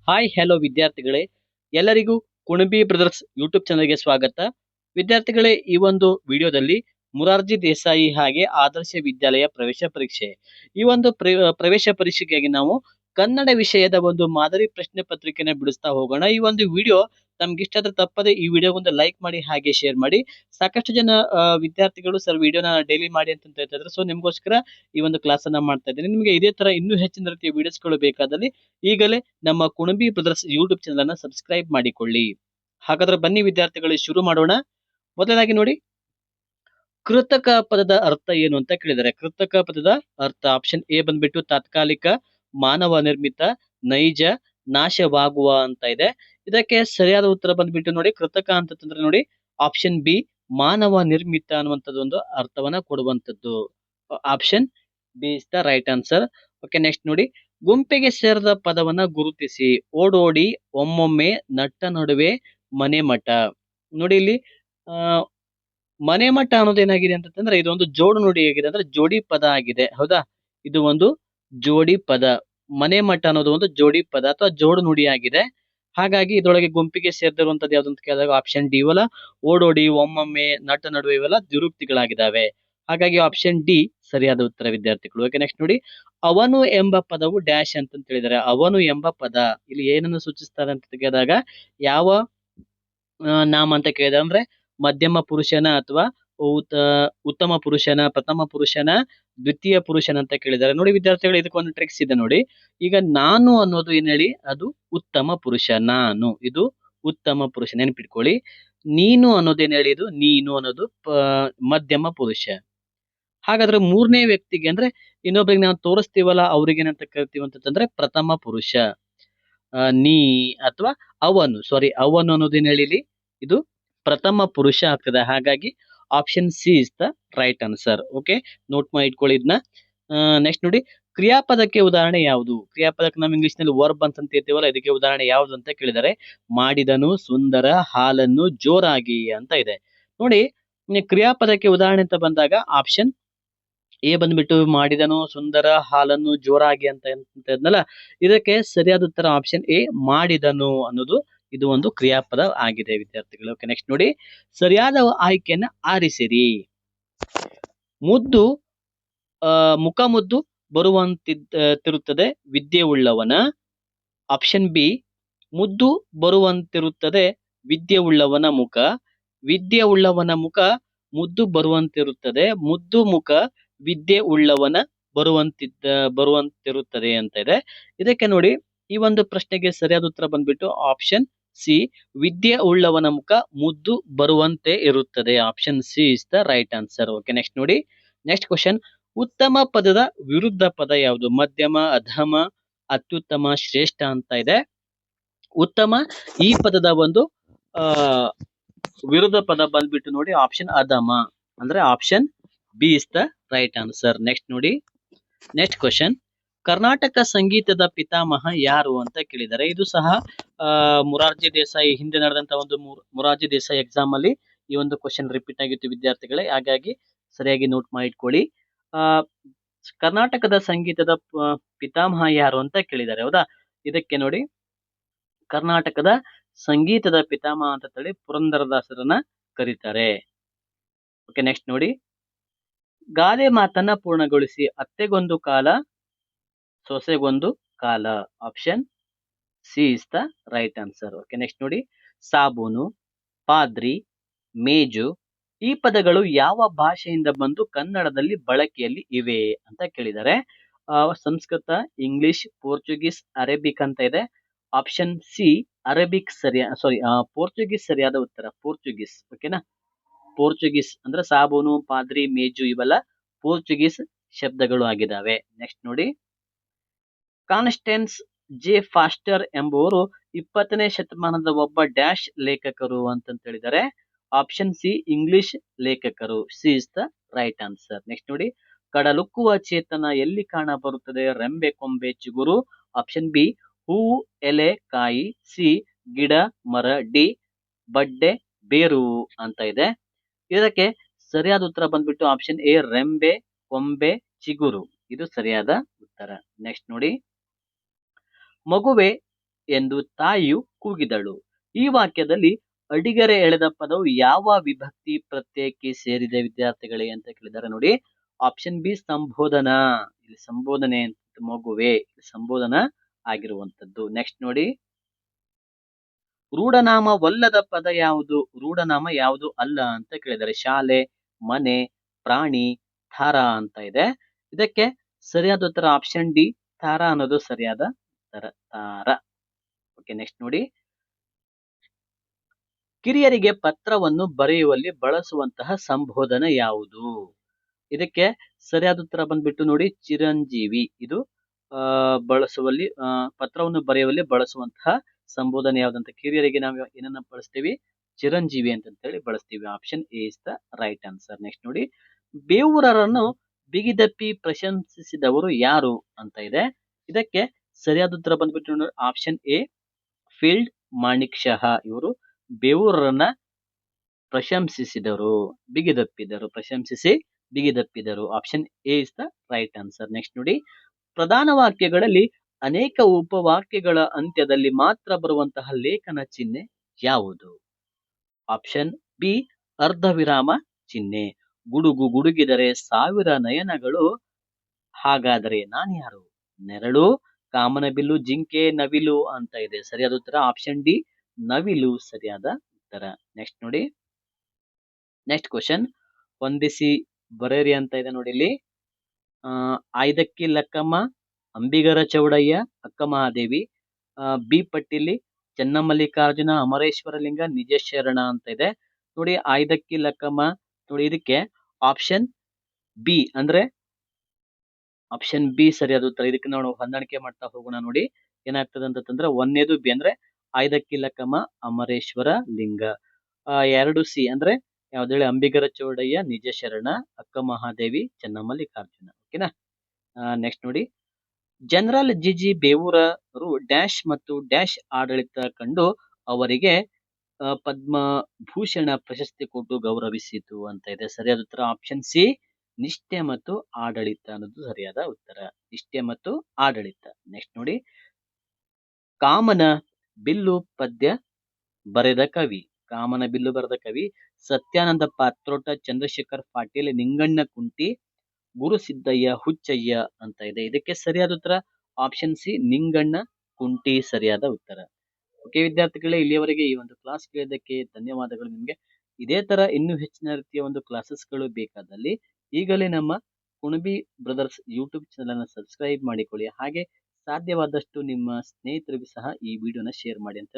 Hi hello ವಿದ್ಯಾರ್ಥಿಗಳೇ, ಎಲ್ಲರಿಗೂ Kunbi brothers YouTube ಚಾನಲ್ಗೆ ಸ್ವಾಗತ. ವಿದ್ಯಾರ್ಥಿಗಳೇ, ಈ ಒಂದು ವಿಡಿಯೋದಲ್ಲಿ ಮುರಾರ್ಜಿ ದೇಸಾಯಿ ಹಾಗೆ ಆದರ್ಶ ವಿದ್ಯಾಲಯ ಪ್ರವೇಶ ಪರೀಕ್ಷೆ ಈ ಒಂದು ಪ್ರವೇಶ ಪರೀಕ್ಷೆಗಾಗಿ ನಾವು ಕನ್ನಡ ವಿಷಯದ ಒಂದು ಮಾದರಿ ಪ್ರಶ್ನೆ ಪತ್ರಿಕೆನ ಬಿಡಿಸ್ತಾ ಹೋಗೋಣ. ಈ ಒಂದು ವಿಡಿಯೋ ತಮ್ಗೆ ಇಷ್ಟ ಆದ್ರೆ ತಪ್ಪದೆ ಈ ವಿಡಿಯೋ ಒಂದು ಲೈಕ್ ಮಾಡಿ ಹಾಗೆ ಶೇರ್ ಮಾಡಿ. ಸಾಕಷ್ಟು ಜನ ವಿದ್ಯಾರ್ಥಿಗಳು ಸರ್ ವಿಡಿಯೋನ ಡೈಲಿ ಮಾಡಿ ಅಂತ ಹೇಳ್ತಾ ಇದ್ದಾರೆ. ಸೊ ನಿಮ್ಗೋಸ್ಕರ ಈ ಒಂದು ಕ್ಲಾಸ್ ಅನ್ನ ಮಾಡ್ತಾ ಇದ್ದೀನಿ. ನಿಮಗೆ ಇದೇ ತರ ಇನ್ನೂ ಹೆಚ್ಚಿನ ರೀತಿಯ ವಿಡಿಯೋಸ್ಗಳು ಬೇಕಾದಲ್ಲಿ ಈಗಲೇ ನಮ್ಮ ಕುಣಬಿ ಬ್ರದರ್ಸ್ ಯೂಟ್ಯೂಬ್ ಚಾನಲ್ ಅನ್ನ ಸಬ್ಸ್ಕ್ರೈಬ್ ಮಾಡಿಕೊಳ್ಳಿ. ಹಾಗಾದ್ರೆ ಬನ್ನಿ ವಿದ್ಯಾರ್ಥಿಗಳು ಶುರು ಮಾಡೋಣ. ಮೊದಲಾಗಿ ನೋಡಿ, ಕೃತಕ ಪದದ ಅರ್ಥ ಏನು ಅಂತ ಕೇಳಿದ್ದಾರೆ. ಕೃತಕ ಪದದ ಅರ್ಥ ಆಪ್ಷನ್ ಎ ಬಂದ್ಬಿಟ್ಟು ತಾತ್ಕಾಲಿಕ, ಮಾನವ ನಿರ್ಮಿತ, ನೈಜ, ನಾಶವಾಗುವ ಅಂತ ಇದೆ. ಇದಕ್ಕೆ ಸರಿಯಾದ ಉತ್ತರ ಬಂದ್ಬಿಟ್ಟು ನೋಡಿ, ಕೃತಕ ಅಂತಂದ್ರೆ ನೋಡಿ ಆಪ್ಷನ್ ಬಿ, ಮಾನವ ನಿರ್ಮಿತ ಅನ್ನುವಂಥದ್ದು ಒಂದು ಅರ್ಥವನ್ನ ಕೊಡುವಂಥದ್ದು. Option B is the right answer. Okay, next ನೋಡಿ, ಗುಂಪಿಗೆ ಸೇರದ ಪದವನ್ನ ಗುರುತಿಸಿ. ಓಡೋಡಿ, ಒಮ್ಮೊಮ್ಮೆ, ನಟ್ಟ ನಡುವೆ, ಮನೆ ಮಠ. ನೋಡಿ ಇಲ್ಲಿ ಮನೆ ಮಠ ಅನ್ನೋದು ಏನಾಗಿದೆ ಅಂತಂದ್ರೆ ಇದೊಂದು ಜೋಡು ನುಡಿ ಆಗಿದೆ, ಅಂದ್ರೆ ಜೋಡಿ ಪದ ಆಗಿದೆ. ಹೌದಾ, ಇದು ಒಂದು ಜೋಡಿ ಪದ. ಮನೆ ಮಠ ಅನ್ನೋದು ಒಂದು ಜೋಡಿ ಪದ ಅಥವಾ ಜೋಡು ನುಡಿ ಆಗಿದೆ. ಹಾಗಾಗಿ ಇದರೊಳಗೆ ಗುಂಪಿಗೆ ಸೇರ್ದಿರುವಂತದ್ದು ಯಾವ್ದು ಅಂತ ಕೇಳಿದಾಗ ಆಪ್ಷನ್ ಡಿ ಇವೆಲ್ಲ ಓಡೋಡಿ, ಒಮ್ಮೊಮ್ಮೆ, ನಟ್ಟ ನಡುವೆ ಇವೆಲ್ಲ ದ್ವಿರೂಕ್ತಿಗಳಾಗಿದ್ದಾವೆ. ಹಾಗಾಗಿ ಆಪ್ಷನ್ ಡಿ ಸರಿಯಾದ ಉತ್ತರ ವಿದ್ಯಾರ್ಥಿಗಳು. ಓಕೆ, ನೆಕ್ಸ್ಟ್ ನೋಡಿ, ಅವನು ಎಂಬ ಪದವು ಡ್ಯಾಶ್ ಅಂತ ಹೇಳಿದರೆ. ಅವನು ಎಂಬ ಪದ ಇಲ್ಲಿ ಏನನ್ನು ಸೂಚಿಸ್ತಾರೆ ಅಂತ ಕೇಳಿದಾಗ ಯಾವ ನಾಮ ಅಂತ ಕೇಳಿದ್ರೆ ಅಂದ್ರೆ ಮಧ್ಯಮ ಪುರುಷನ ಅಥವಾ ಉತ್ತಮ ಪುರುಷನ, ಪ್ರಥಮ ಪುರುಷನ, ದ್ವಿತೀಯ ಪುರುಷನ ಅಂತ ಕೇಳಿದ್ದಾರೆ. ನೋಡಿ ವಿದ್ಯಾರ್ಥಿಗಳು, ಇದಕ್ಕೊಂದು ಟ್ರಿಕ್ಸ್ ಇದೆ ನೋಡಿ. ಈಗ ನಾನು ಅನ್ನೋದು ಏನ್ ಹೇಳಿ, ಅದು ಉತ್ತಮ ಪುರುಷ. ನಾನು, ಇದು ಉತ್ತಮ ಪುರುಷ, ನೆನಪಿಟ್ಕೊಳ್ಳಿ. ನೀನು ಅನ್ನೋದೇನ್ ಹೇಳಿ, ಇದು ನೀನು ಅನ್ನೋದು ಮಧ್ಯಮ ಪುರುಷ. ಹಾಗಾದ್ರೆ ಮೂರನೇ ವ್ಯಕ್ತಿಗೆ ಅಂದ್ರೆ ಇನ್ನೊಬ್ರಿಗೆ ನಾವು ತೋರಿಸ್ತೀವಲ್ಲ, ಅವ್ರಿಗೆ ಏನಂತ ಕರಿತೀವಿ ಅಂತಂದ್ರೆ ಪ್ರಥಮ ಪುರುಷ. ನೀ ಅಥವಾ ಅವನು, ಸಾರಿ ಅವನು ಅನ್ನೋದೇನ್ ಹೇಳಿಲಿ, ಇದು ಪ್ರಥಮ ಪುರುಷ ಆಗ್ತದೆ. ಹಾಗಾಗಿ option C is the right answer. Okay, note ಮಾಡಿ ಇಟ್ಕೊಳ್ಳಿ ಇದನ್ನ. ನೆಕ್ಸ್ಟ್ ನೋಡಿ, ಕ್ರಿಯಾಪದಕ್ಕೆ ಉದಾಹರಣೆ ಯಾವುದು? ಕ್ರಿಯಾಪದಕ್ಕೆ ನಾವು ಇಂಗ್ಲಿಷ್ ನಲ್ಲಿ ವರ್ಬ್ ಅಂತ ಇರ್ತೀವಲ್ಲ, ಇದಕ್ಕೆ ಉದಾಹರಣೆ ಯಾವುದು ಅಂತ ಕೇಳಿದರೆ ಮಾಡಿದನು, ಸುಂದರ, ಹಾಲನ್ನು, ಜೋರಾಗಿ ಅಂತ ಇದೆ. ನೋಡಿ, ಕ್ರಿಯಾಪದಕ್ಕೆ ಉದಾಹರಣೆ ಅಂತ ಬಂದಾಗ ಆಪ್ಷನ್ ಎ ಬಂದ್ಬಿಟ್ಟು ಮಾಡಿದನು, ಸುಂದರ, ಹಾಲನ್ನು, ಜೋರಾಗಿ ಅಂತ ಇದ್ನಲ್ಲ, ಇದಕ್ಕೆ ಸರಿಯಾದ ಉತ್ತರ ಆಪ್ಷನ್ ಎ, ಮಾಡಿದನು ಅನ್ನೋದು ಇದು ಒಂದು ಕ್ರಿಯಾಪದ ಆಗಿದೆ ವಿದ್ಯಾರ್ಥಿಗಳು. ಓಕೆ, ನೆಕ್ಸ್ಟ್ ನೋಡಿ, ಸರಿಯಾದ ಆಯ್ಕೆಯನ್ನ ಆರಿಸಿರಿ. ಮುದ್ದು ಮುಖ ಮುದ್ದು ಬರುವಂತಿರುತ್ತದೆ ವಿದ್ಯೆ ಉಳ್ಳವನ. ಆಪ್ಷನ್ ಬಿ, ಮುದ್ದು ಬರುವಂತಿರುತ್ತದೆ ವಿದ್ಯೆ ಉಳ್ಳವನ ಮುಖ. ವಿದ್ಯೆ ಉಳ್ಳವನ ಮುಖ ಮುದ್ದು ಬರುವಂತಿರುತ್ತದೆ. ಮುದ್ದು ಮುಖ ವಿದ್ಯೆ ಉಳ್ಳವನ ಬರುವಂತಿರುತ್ತದೆ ಅಂತ ಇದೆ. ಇದಕ್ಕೆ ನೋಡಿ, ಈ ಒಂದು ಪ್ರಶ್ನೆಗೆ ಸರಿಯಾದ ಉತ್ತರ ಬಂದ್ಬಿಟ್ಟು ಆಪ್ಷನ್ ಸಿ, ವಿದ್ಯೆ ಉಳ್ಳವನ ಮುಖ ಮುದ್ದು ಬರುವಂತೆ ಇರುತ್ತದೆ. Option C is the right answer. Okay, next ನೋಡಿ, ನೆಕ್ಸ್ಟ್ ಕ್ವಶನ್, ಉತ್ತಮ ಪದದ ವಿರುದ್ಧ ಪದ ಯಾವುದು? ಮಧ್ಯಮ, ಅಧಮ, ಅತ್ಯುತ್ತಮ, ಶ್ರೇಷ್ಠ ಅಂತ ಇದೆ. ಉತ್ತಮ ಈ ಪದದ ಒಂದು ವಿರುದ್ಧ ಪದ ಬಂದ್ಬಿಟ್ಟು ನೋಡಿ ಆಪ್ಷನ್ ಅಧಮ, ಅಂದ್ರೆ option B is the right answer. Next ನೋಡಿ, ನೆಕ್ಸ್ಟ್ ಕ್ವಶನ್, ಕರ್ನಾಟಕ ಸಂಗೀತದ ಪಿತಾಮಹ ಯಾರು ಅಂತ ಕೇಳಿದ್ದಾರೆ. ಇದು ಸಹ ಮುರಾರ್ಜಿ ದೇಸಾಯಿ ಹಿಂದೆ ನಡೆದಂತ ಒಂದು ಮುರಾರ್ಜಿ ದೇಸಾಯಿ ಎಕ್ಸಾಮ್ ಅಲ್ಲಿ ಈ ಒಂದು ಕ್ವಶನ್ ರಿಪೀಟ್ ಆಗಿತ್ತು ವಿದ್ಯಾರ್ಥಿಗಳೇ. ಹಾಗಾಗಿ ಸರಿಯಾಗಿ ನೋಟ್ ಮಾಡಿ ಇಟ್ಕೊಳ್ಳಿ. ಕರ್ನಾಟಕದ ಸಂಗೀತದ ಪಿತಾಮಹ ಯಾರು ಅಂತ ಕೇಳಿದ್ದಾರೆ. ಹೌದಾ, ಇದಕ್ಕೆ ನೋಡಿ, ಕರ್ನಾಟಕದ ಸಂಗೀತದ ಪಿತಾಮಹ ಅಂತ ಹೇಳಿ ಪುರಂದರದಾಸರನ್ನ ಕರೀತಾರೆ. ಓಕೆ, ನೆಕ್ಸ್ಟ್ ನೋಡಿ, ಗಾದೆ ಮಾತನ್ನ ಪೂರ್ಣಗೊಳಿಸಿ. ಅತ್ತೆಗೊಂದು ಕಾಲ, ಸೊಸೆಗೊಂದು ಕಾಲ. Option C is the right answer. Okay, next ನೋಡಿ, ಸಾಬೂನು, ಪಾದ್ರಿ, ಮೇಜು ಈ ಪದಗಳು ಯಾವ ಭಾಷೆಯಿಂದ ಬಂದು ಕನ್ನಡದಲ್ಲಿ ಬಳಕೆಯಲ್ಲಿ ಇವೆ ಅಂತ ಕೇಳಿದ್ದಾರೆ. ಸಂಸ್ಕೃತ, ಇಂಗ್ಲಿಷ್, ಪೋರ್ಚುಗೀಸ್, ಅರೇಬಿಕ್ ಅಂತ ಇದೆ. ಆಪ್ಷನ್ ಸಿ ಅರೇಬಿಕ್ ಪೋರ್ಚುಗೀಸ್ ಸರಿಯಾದ ಉತ್ತರ. ಪೋರ್ಚುಗೀಸ್. ಓಕೆನಾ, ಪೋರ್ಚುಗೀಸ್ ಅಂದ್ರೆ ಸಾಬೂನು, ಪಾದ್ರಿ, ಮೇಜು ಇವೆಲ್ಲ ಪೋರ್ಚುಗೀಸ್ ಶಬ್ದಗಳು ಆಗಿದ್ದಾವೆ. ನೆಕ್ಸ್ಟ್ ನೋಡಿ, ಕಾನ್ಸ್ಟೆನ್ಸ್ ಜೆ ಫಾಸ್ಟರ್ ಎಂಬುವರು 20ನೇ ಶತಮಾನದ ಒಬ್ಬ ಡ್ಯಾಶ್ ಲೇಖಕರು ಅಂತ ಹೇಳಿದ್ದಾರೆ. ಆಪ್ಷನ್ ಸಿ ಇಂಗ್ಲಿಷ್ ಲೇಖಕರು. C is the right answer. Next ನೋಡಿ, ಕಡಲುಕ್ಕುವ ಚೇತನ ಎಲ್ಲಿ ಕಾಣ ಬರುತ್ತದೆ? ರೆಂಬೆ, ಕೊಂಬೆ, ಚಿಗುರು. ಆಪ್ಷನ್ ಬಿ ಹೂವು, ಎಲೆ, ಕಾಯಿ. ಸಿ ಗಿಡ, ಮರ. ಡಿ ಬಡ್ಡೆ, ಬೇರು ಅಂತ ಇದೆ. ಇದಕ್ಕೆ ಸರಿಯಾದ ಉತ್ತರ ಬಂದ್ಬಿಟ್ಟು ಆಪ್ಷನ್ ಎ, ರೆಂಬೆ, ಕೊಂಬೆ, ಚಿಗುರು. ಇದು ಸರಿಯಾದ ಉತ್ತರ. ನೆಕ್ಸ್ಟ್ ನೋಡಿ, ಮಗುವೆ ಎಂದು ತಾಯಿಯು ಕೂಗಿದಳು. ಈ ವಾಕ್ಯದಲ್ಲಿ ಅಡಿಗರೆ ಎಳೆದ ಪದವು ಯಾವ ವಿಭಕ್ತಿ ಪ್ರತ್ಯಯಕ್ಕೆ ಸೇರಿದೆ ವಿದ್ಯಾರ್ಥಿಗಳೇ ಅಂತ ಕೇಳಿದ್ದಾರೆ ನೋಡಿ. ಆಪ್ಷನ್ ಬಿ ಸಂಬೋಧನಾ. ಇಲ್ಲಿ ಸಂಬೋಧನೆ ಅಂತ ಮಗುವೆ ಸಂಬೋಧನಾ ಆಗಿರುವಂತದ್ದು. ನೆಕ್ಸ್ಟ್ ನೋಡಿ, ರೂಢನಾಮವಲ್ಲದ ಪದ ಯಾವುದು? ರೂಢನಾಮ ಯಾವುದು ಅಲ್ಲ ಅಂತ ಕೇಳಿದ್ದಾರೆ. ಶಾಲೆ, ಮನೆ, ಪ್ರಾಣಿ, ತಾರ ಅಂತ ಇದೆ. ಇದಕ್ಕೆ ಸರಿಯಾದ ಉತ್ತರ ಆಪ್ಷನ್ ಡಿ ತಾರ ಅನ್ನೋದು ಸರಿಯಾದ ಉತ್ತರ. ತಾರ. ಓಕೆ, ನೆಕ್ಸ್ಟ್ ನೋಡಿ, ಕಿರಿಯರಿಗೆ ಪತ್ರವನ್ನು ಬರೆಯುವಲ್ಲಿ ಬಳಸುವಂತಹ ಸಂಬೋಧನ ಯಾವುದು? ಇದಕ್ಕೆ ಸರಿಯಾದ ಉತ್ತರ ಬಂದ್ಬಿಟ್ಟು ನೋಡಿ ಚಿರಂಜೀವಿ. ಇದು ಬಳಸುವಲ್ಲಿ ಪತ್ರವನ್ನು ಬರೆಯುವಲ್ಲಿ ಬಳಸುವಂತಹ ಸಂಬೋಧನೆ ಯಾವ್ದಂತ, ಕಿರಿಯರಿಗೆ ನಾವು ಏನನ್ನ ಬಳಸ್ತೀವಿ? ಚಿರಂಜೀವಿ ಅಂತ ಹೇಳಿ ಬಳಸ್ತೀವಿ. Option A is the right answer. Next ನೋಡಿ, ಬೇವೂರರನ್ನು ಬಿಗಿದಪ್ಪಿ ಪ್ರಶಂಸಿಸಿದವರು ಯಾರು ಅಂತ ಇದೆ. ಇದಕ್ಕೆ ಸರಿಯಾದ ಉತ್ತರ ಬಂದ್ಬಿಟ್ಟು option A field Manekshaw. ಇವರು ಬೇವೂರರನ್ನ ಪ್ರಶಂಸಿಸಿದರು, ಬಿಗಿದಪ್ಪಿದರು, ಪ್ರಶಂಸಿಸಿ ಬಿಗಿದಪ್ಪಿದರು. Option A is the right answer. Next ನೋಡಿ, ಪ್ರಧಾನ ವಾಕ್ಯಗಳಲ್ಲಿ ಅನೇಕ ಉಪವಾಕ್ಯಗಳ ಅಂತ್ಯದಲ್ಲಿ ಮಾತ್ರ ಬರುವಂತಹ ಲೇಖನ ಚಿಹ್ನೆ ಯಾವುದು? ಆಪ್ಷನ್ ಬಿ ಅರ್ಧ ವಿರಾಮ ಚಿಹ್ನೆ. ಗುಡುಗು ಗುಡುಗಿದರೆ ಸಾವಿರ ನಯನಗಳು, ಹಾಗಾದರೆ ನಾನ್ಯಾರು? ನೆರಳು, ಕಾಮನಬಿಲ್ಲು, ಜಿಂಕೆ, ನವಿಲು ಅಂತ ಇದೆ. ಸರಿಯಾದ ಉತ್ತರ ಆಪ್ಷನ್ ಡಿ ನವಿಲು ಸರಿಯಾದ ಉತ್ತರ. ನೆಕ್ಸ್ಟ್ ನೋಡಿ, ನೆಕ್ಸ್ಟ್ ಕ್ವಶನ್, ಹೊಂದಿಸಿ ಬರೇರಿ ಅಂತ ಇದೆ ನೋಡಿ ಇಲ್ಲಿ. ಆಯ್ದಕ್ಕಿ ಲಕ್ಕಮ್ಮ, ಅಂಬಿಗರ ಚೌಡಯ್ಯ, ಅಕ್ಕ ಮಹಾದೇವಿ. ಬಿ ಪಟ್ಟಿಲಿ ಚೆನ್ನಮಲ್ಲಿಕಾರ್ಜುನ, ಅಮರೇಶ್ವರ ಲಿಂಗ, ನಿಜ ಶರಣ ಅಂತ ಇದೆ ನೋಡಿ. ಆಯ್ದಕ್ಕಿ ಲಕ್ಕಮ್ಮ ನೋಡಿ, ಇದಕ್ಕೆ ಆಪ್ಷನ್ ಬಿ ಅಂದ್ರೆ ಆಪ್ಷನ್ ಬಿ ಸರಿಯಾದ ಉತ್ತರ. ಇದಕ್ಕೆ ನಾವು ಹೊಂದಾಣಿಕೆ ಮಾಡ್ತಾ ಹೋಗೋಣ ನೋಡಿ. ಏನಾಗ್ತದೆ ಅಂತಂದ್ರೆ, ಒಂದೇದು ಬಿ ಅಂದ್ರೆ ಆಯ್ದಕ್ಕಿ ಲಕ್ಕಮ್ಮ, ಅಮರೇಶ್ವರ ಲಿಂಗ. 2 ಸಿ ಅಂದ್ರೆ ಯಾವ್ದು ಹೇಳಿ? ಅಂಬಿಗರ ಚೌಡಯ್ಯ, ನಿಜ ಶರಣ, ಅಕ್ಕ ಮಹಾದೇವಿ, ಚೆನ್ನಮಲ್ಲಿಕಾರ್ಜುನ. ಓಕೆನಾ? ನೆಕ್ಸ್ಟ್ ನೋಡಿ, ಜನರಲ್ ಜಿಜಿ ಬೇವೂರರು ಡ್ಯಾಶ್ ಮತ್ತು ಡ್ಯಾಶ್ ಆಡಳಿತ ಕಂಡು ಅವರಿಗೆ ಪದ್ಮಭೂಷಣ ಪ್ರಶಸ್ತಿ ಕೊಟ್ಟು ಗೌರವಿಸಿತು ಅಂತ ಇದೆ. ಸರಿಯಾದ ಉತ್ತರ ಆಪ್ಷನ್ ಸಿ ನಿಷ್ಠೆ ಮತ್ತು ಆಡಳಿತ ಅನ್ನೋದು ಸರಿಯಾದ ಉತ್ತರ. ನಿಷ್ಠೆ ಮತ್ತು ಆಡಳಿತ. ನೆಕ್ಸ್ಟ್ ನೋಡಿ, ಕಾಮನ ಬಿಲ್ಲು ಪದ್ಯ ಬರೆದ ಕವಿ. ಕಾಮನ ಬಿಲ್ಲು ಬರೆದ ಕವಿ ಸತ್ಯಾನಂದ ಪಾತ್ರೋಟ, ಚಂದ್ರಶೇಖರ್ ಪಾಟೀಲ್, ನಿಂಗಣ್ಣ ಕುಂಟಿ, ಗುರುಸಿದ್ದಯ್ಯ ಹುಚ್ಚಯ್ಯ ಅಂತ ಇದೆ. ಇದಕ್ಕೆ ಸರಿಯಾದ ಉತ್ತರ ಆಪ್ಷನ್ ಸಿ ನಿಂಗಣ್ಣ ಕುಂಟಿ ಸರಿಯಾದ ಉತ್ತರ. ಓಕೆ ವಿದ್ಯಾರ್ಥಿಗಳೇ, ಇಲ್ಲಿಯವರೆಗೆ ಈ ಒಂದು ಕ್ಲಾಸ್ ಕೇಳಿದ್ದಕ್ಕೆ ಧನ್ಯವಾದಗಳು ನಿಮಗೆ. ಇದೇ ತರ ಇನ್ನೂ ಹೆಚ್ಚಿನ ರೀತಿಯ ಒಂದು ಕ್ಲಾಸಸ್ಗಳು ಬೇಕಾದಲ್ಲಿ ಈಗಲೇ ನಮ್ಮ ಕುಣಬಿ ಬ್ರದರ್ಸ್ ಯೂಟ್ಯೂಬ್ ಚಾನಲ್ ಅನ್ನು ಸಬ್ಸ್ಕ್ರೈಬ್ ಮಾಡಿಕೊಳ್ಳಿ. ಹಾಗೆ ಸಾಧ್ಯವಾದಷ್ಟು ನಿಮ್ಮ ಸ್ನೇಹಿತರಿಗೂ ಸಹ ಈ ವಿಡಿಯೋನ ಶೇರ್ ಮಾಡಿ ಅಂತ